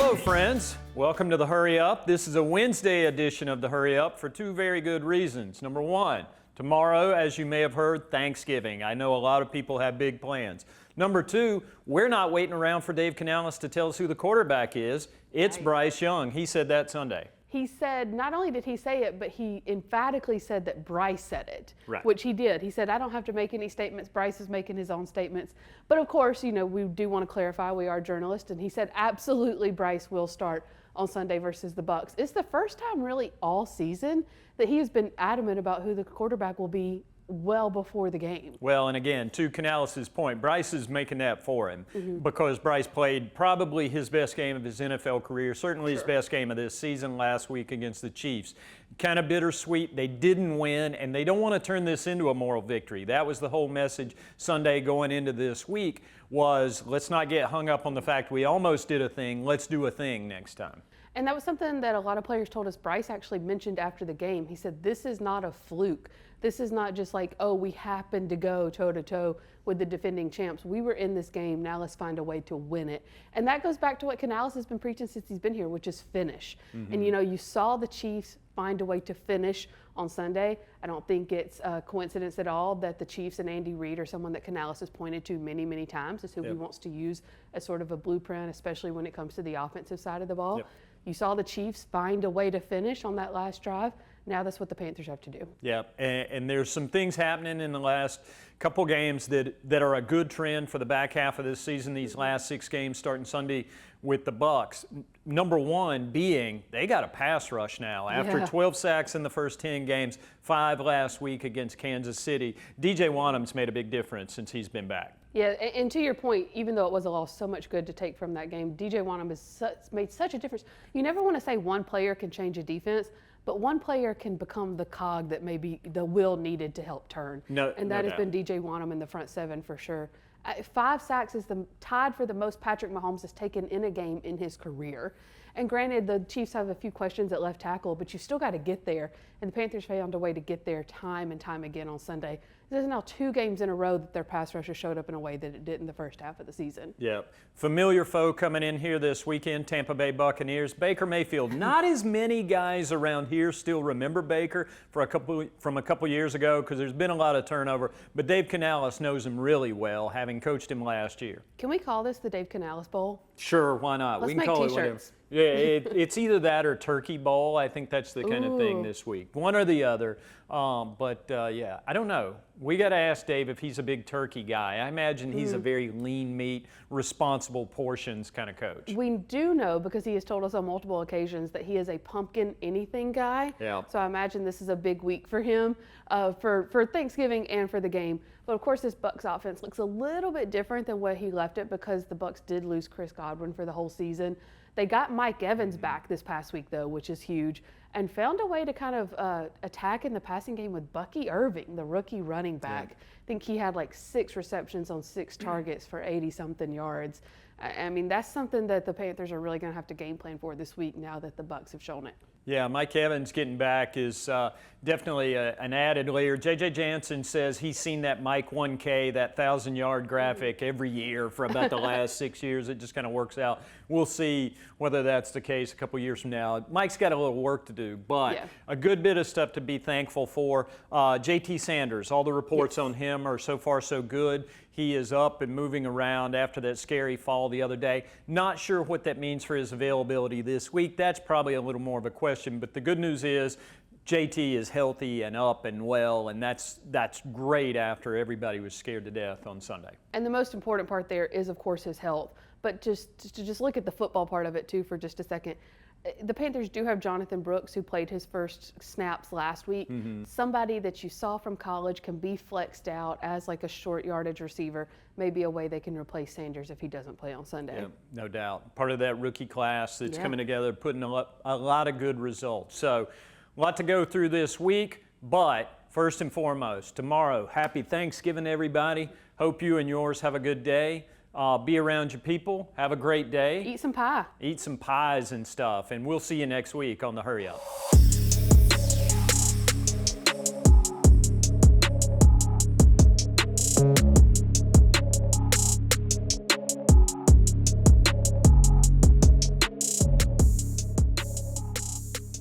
Hello, friends. Welcome to the Hurry Up. This is a Wednesday edition of the Hurry Up for two very good reasons. Number one, tomorrow, as you may have heard, Thanksgiving. I know a lot of people have big plans. Number two, we're not waiting around for Dave Canales to tell us who the quarterback is. It's Bryce Young. He said that Sunday. He said, not only did he say it, but he emphatically said that Bryce said it, right. Which he did. He said, I don't have to make any statements. Bryce is making his own statements. But of course, you know, we do want to clarify we are journalists. And he said, absolutely, Bryce will start on Sunday versus the Bucs. It's the first time really all season that he has been adamant about who the quarterback will be well before the game. Well, and again, to Canales' point, Bryce is making that for him because Bryce played probably his best game of his NFL career, certainly his best game of this season last week against the Chiefs. Kind of bittersweet. They didn't win, and they don't want to turn this into a moral victory. That was the whole message Sunday going into this week was let's not get hung up on the fact we almost did a thing. Let's do a thing next time. And that was something that a lot of players told us. Bryce actually mentioned after the game. He said, this is not a fluke. This is not just like, oh, we happened to go toe-to-toe with the defending champs. We were in this game. Now let's find a way to win it. And that goes back to what Canales has been preaching since he's been here, which is finish. And, you know, you saw the Chiefs find a way to finish on Sunday. I don't think it's a coincidence at all that the Chiefs and Andy Reid are someone that Canales has pointed to many, many times as who he wants to use as sort of a blueprint, especially when it comes to the offensive side of the ball. You saw the Chiefs find a way to finish on that last drive. Now that's what the Panthers have to do. Yeah, and there's some things happening in the last couple games that are a good trend for the back half of this season, these last 6 games starting Sunday with the Bucs. Number one being they got a pass rush now. After 12 sacks in the first 10 games, 5 last week against Kansas City. D.J. Wonnum's made a big difference since he's been back. Yeah, and to your point, even though it was a loss, so much good to take from that game, D.J. Wonnum has made such a difference. You never want to say one player can change a defense, but one player can become the cog that maybe the wheel needed to help turn. And that has been D.J. Wonnum in the front 7 for sure. 5 sacks is tied for the most Patrick Mahomes has taken in a game in his career. And granted, the Chiefs have a few questions at left tackle, but you still got to get there. And the Panthers found a way to get there time and time again on Sunday. This is now 2 games in a row that their pass rusher showed up in a way that it did in the first half of the season. Yeah. Familiar foe coming in here this weekend, Tampa Bay Buccaneers. Baker Mayfield. Not as many guys around here still remember Baker from a couple years ago because there's been a lot of turnover, but Dave Canales knows him really well, having coached him last year. Can we call this the Dave Canales Bowl? Sure, why not? Let's we can make call t-shirts. it whatever. Yeah, it's either that or Turkey Bowl. I think that's the kind of thing this week. One or the other. Yeah, I don't know. We got to ask Dave if he's a big turkey guy. I imagine he's a very lean meat, responsible portions kind of coach. We do know, because he has told us on multiple occasions, that he is a pumpkin anything guy. Yeah. So I imagine this is a big week for him for Thanksgiving and for the game. But of course, this Bucs offense looks a little bit different than what he left it because the Bucs did lose Chris Godwin for the whole season. They got Mike Evans back this past week, though, which is huge, and found a way to kind of attack in the passing game with Bucky Irving, the rookie running back. I think he had like 6 receptions on 6 targets for 80-something yards. I mean, that's something that the Panthers are really going to have to game plan for this week now that the Bucs have shown it. Yeah, Mike Evans getting back is definitely an added layer. J.J. Jansen says he's seen that Mike 1K, that 1,000-yard graphic every year for about the last 6 years. It just kind of works out. We'll see whether that's the case a couple years from now. Mike's got a little work to do, but a good bit of stuff to be thankful for. J.T. Sanders, all the reports on him are so far so good. He is up and moving around after that scary fall the other day. Not sure what that means for his availability this week. That's probably a little more of a question, but the good news is JT is healthy and up and well, and that's great after everybody was scared to death on Sunday. And the most important part there is, of course, his health. But just look at the football part of it, too, for just a second. The Panthers do have Jonathan Brooks, who played his first snaps last week. Somebody that you saw from college can be flexed out as like a short yardage receiver. Maybe a way they can replace Sanders if he doesn't play on Sunday. Yeah, no doubt. Part of that rookie class that's coming together, putting a lot of good results. So a lot to go through this week, but first and foremost, tomorrow, happy Thanksgiving, everybody. Hope you and yours have a good day. Be around your people. Have a great day. Eat some pie. Eat some pies and stuff. And we'll see you next week on The Hurry Up.